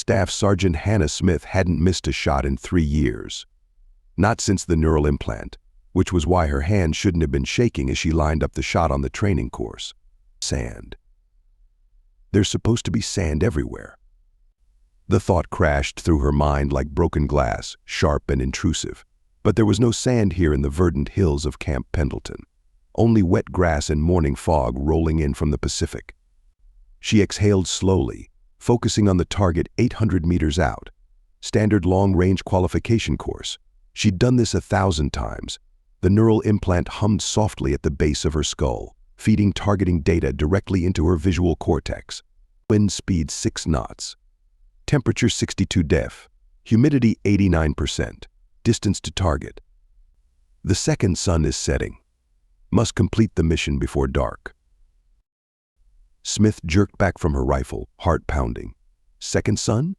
Staff Sergeant Hannah Smith hadn't missed a shot in 3 years. Not since the neural implant, which was why her hand shouldn't have been shaking as she lined up the shot on the training course. Sand. There's supposed to be sand everywhere. The thought crashed through her mind like broken glass, sharp and intrusive. But there was no sand here in the verdant hills of Camp Pendleton. Only wet grass and morning fog rolling in from the Pacific. She exhaled slowly, focusing on the target 800 meters out. Standard long-range qualification course. She'd done this 1,000 times. The neural implant hummed softly at the base of her skull, feeding targeting data directly into her visual cortex. Wind speed 6 knots. Temperature 62 degrees. Humidity 89%. Distance to target. The second sun is setting. Must complete the mission before dark. Smith jerked back from her rifle, heart pounding. Second sun?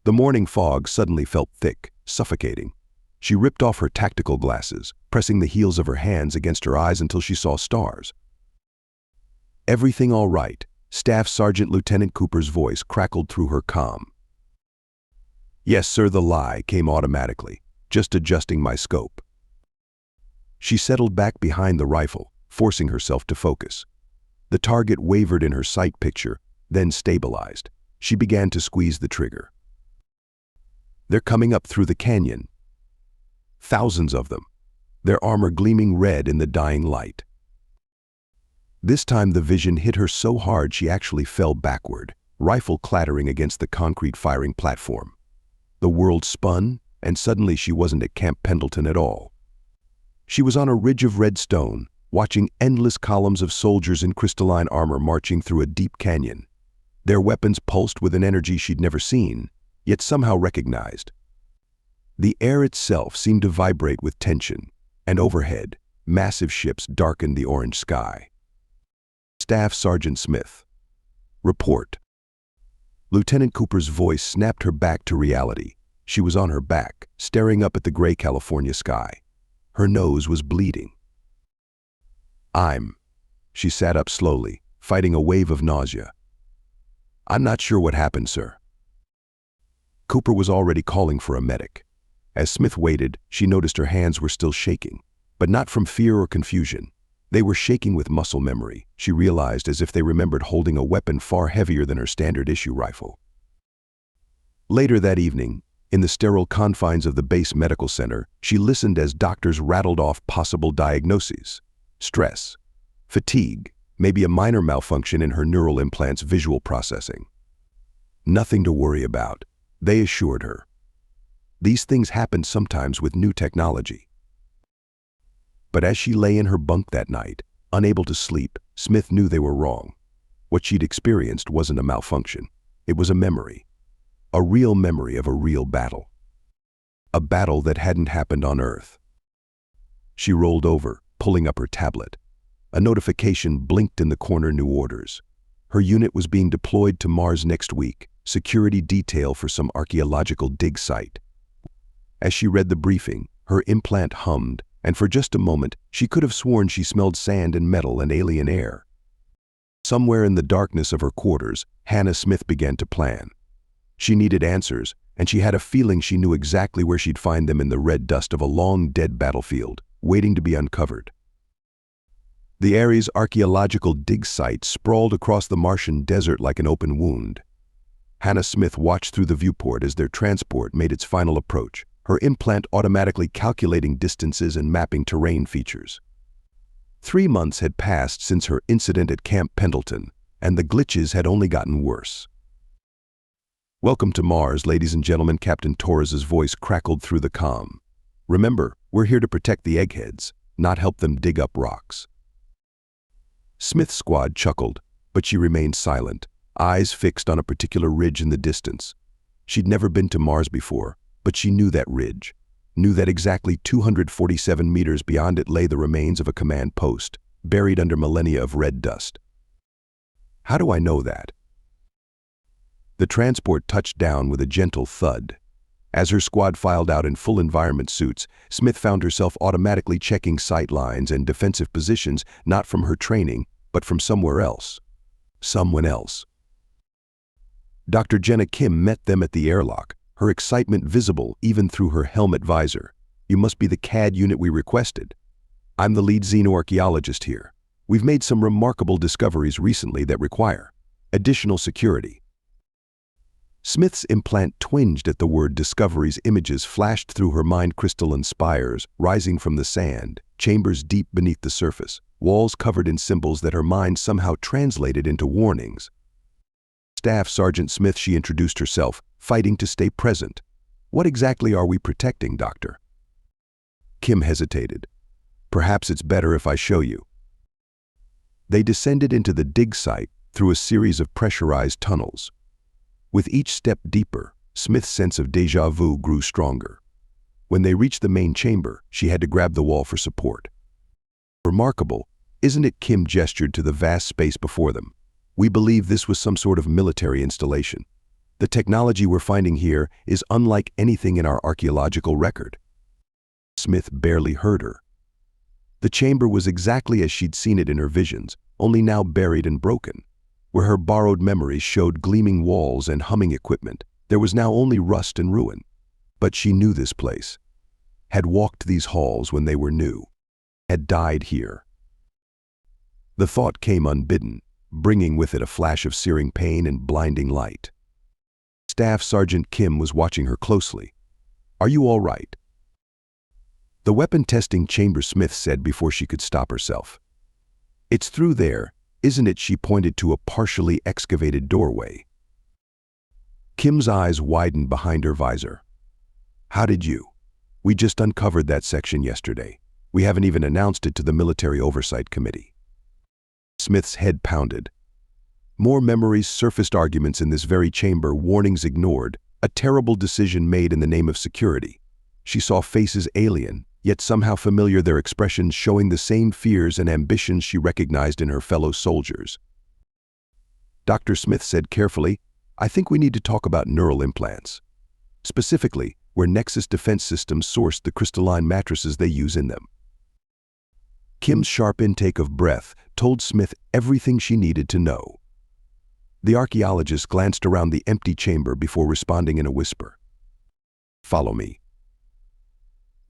The morning fog suddenly felt thick, suffocating. She ripped off her tactical glasses, pressing the heels of her hands against her eyes until she saw stars. Everything all right, Staff Sergeant Lieutenant Cooper's voice crackled through her comm. Yes, sir, the lie came automatically, just adjusting my scope. She settled back behind the rifle, forcing herself to focus. The target wavered in her sight picture, then stabilized. She began to squeeze the trigger. They're coming up through the canyon. Thousands of them, their armor gleaming red in the dying light. This time the vision hit her so hard she actually fell backward, rifle clattering against the concrete firing platform. The world spun, and suddenly she wasn't at Camp Pendleton at all. She was on a ridge of red stone, watching endless columns of soldiers in crystalline armor marching through a deep canyon. Their weapons pulsed with an energy she'd never seen, yet somehow recognized. The air itself seemed to vibrate with tension, and overhead, massive ships darkened the orange sky. Staff Sergeant Smith. Report. Lieutenant Cooper's voice snapped her back to reality. She was on her back, staring up at the gray California sky. Her nose was bleeding. She sat up slowly, fighting a wave of nausea. I'm not sure what happened, sir. Cooper was already calling for a medic. As Smith waited, she noticed her hands were still shaking, but not from fear or confusion. They were shaking with muscle memory, she realized, as if they remembered holding a weapon far heavier than her standard-issue rifle. Later that evening, in the sterile confines of the base medical center, she listened as doctors rattled off possible diagnoses. Stress, fatigue, maybe a minor malfunction in her neural implant's visual processing. Nothing to worry about, they assured her. These things happened sometimes with new technology. But as she lay in her bunk that night, unable to sleep, Smith knew they were wrong. What she'd experienced wasn't a malfunction. It was a memory. A real memory of a real battle. A battle that hadn't happened on Earth. She rolled over, pulling up her tablet. A notification blinked in the corner. New orders. Her unit was being deployed to Mars next week. Security detail for some archaeological dig site. As she read the briefing, her implant hummed, and for just a moment, she could have sworn she smelled sand and metal and alien air. Somewhere in the darkness of her quarters, Hannah Smith began to plan. She needed answers, and she had a feeling she knew exactly where she'd find them in the red dust of a long, dead battlefield, waiting to be uncovered. The Ares archaeological dig site sprawled across the Martian desert like an open wound. Hannah Smith watched through the viewport as their transport made its final approach, her implant automatically calculating distances and mapping terrain features. 3 months had passed since her incident at Camp Pendleton, and the glitches had only gotten worse. Welcome to Mars, ladies and gentlemen, Captain Torres's voice crackled through the comm. Remember, we're here to protect the eggheads, not help them dig up rocks. Smith's squad chuckled, but she remained silent, eyes fixed on a particular ridge in the distance. She'd never been to Mars before, but she knew that ridge, knew that exactly 247 meters beyond it lay the remains of a command post, buried under millennia of red dust. How do I know that? The transport touched down with a gentle thud. As her squad filed out in full environment suits, Smith found herself automatically checking sight lines and defensive positions, not from her training, but from somewhere else. Someone else. Dr. Jenna Kim met them at the airlock, her excitement visible even through her helmet visor. "You must be the CAD unit we requested. I'm the lead xenoarchaeologist here. We've made some remarkable discoveries recently that require additional security." Smith's implant twinged at the word discoveries. Images flashed through her mind: crystalline spires rising from the sand, chambers deep beneath the surface, walls covered in symbols that her mind somehow translated into warnings. "Staff Sergeant Smith," she introduced herself, fighting to stay present. "What exactly are we protecting, Doctor?" Kim hesitated. "Perhaps it's better if I show you." They descended into the dig site through a series of pressurized tunnels. With each step deeper, Smith's sense of déjà vu grew stronger. When they reached the main chamber, she had to grab the wall for support. "Remarkable, isn't it?" Kim gestured to the vast space before them. "We believe this was some sort of military installation. The technology we're finding here is unlike anything in our archaeological record." Smith barely heard her. The chamber was exactly as she'd seen it in her visions, only now buried and broken. Where her borrowed memories showed gleaming walls and humming equipment, there was now only rust and ruin. But she knew this place, had walked these halls when they were new, had died here. The thought came unbidden, bringing with it a flash of searing pain and blinding light. Staff Sergeant Kim was watching her closely. "Are you all right?" "The weapon testing chamber," Smith said before she could stop herself. "It's through there, isn't it?" She pointed to a partially excavated doorway. Kim's eyes widened behind her visor. "How did you? We just uncovered that section yesterday. We haven't even announced it to the Military Oversight Committee." Smith's head pounded. More memories surfaced: arguments in this very chamber, warnings ignored, a terrible decision made in the name of security. She saw faces alien, yet somehow familiar, their expressions showing the same fears and ambitions she recognized in her fellow soldiers. Dr. Smith said carefully, "I think we need to talk about neural implants. Specifically, where Nexus Defense Systems sourced the crystalline matrices they use in them." Kim's sharp intake of breath told Smith everything she needed to know. The archaeologist glanced around the empty chamber before responding in a whisper. "Follow me.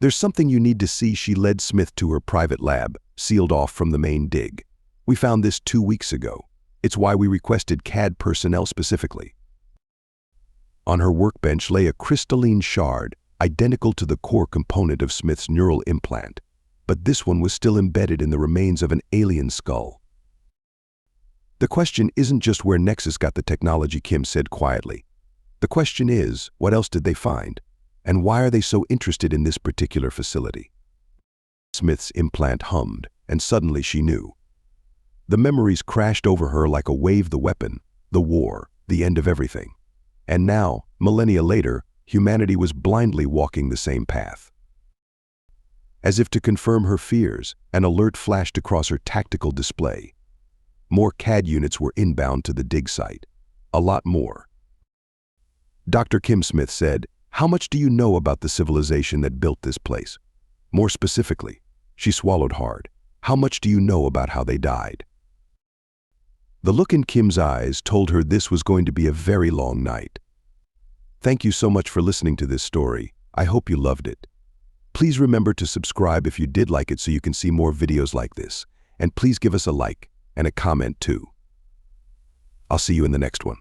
There's something you need to see." She led Smith to her private lab, sealed off from the main dig. "We found this 2 weeks ago. It's why we requested CAD personnel specifically." On her workbench lay a crystalline shard, identical to the core component of Smith's neural implant, but this one was still embedded in the remains of an alien skull. "The question isn't just where Nexus got the technology," Kim said quietly. "The question is, what else did they find? And why are they so interested in this particular facility?" Smith's implant hummed, and suddenly she knew. The memories crashed over her like a wave: the weapon, the war, the end of everything. And now, millennia later, humanity was blindly walking the same path. As if to confirm her fears, an alert flashed across her tactical display. More CAD units were inbound to the dig site. A lot more. "Dr. Kim," Smith said, "how much do you know about the civilization that built this place? More specifically," she swallowed hard, "how much do you know about how they died?" The look in Kim's eyes told her this was going to be a very long night. Thank you so much for listening to this story. I hope you loved it. Please remember to subscribe if you did like it so you can see more videos like this. And please give us a like and a comment too. I'll see you in the next one.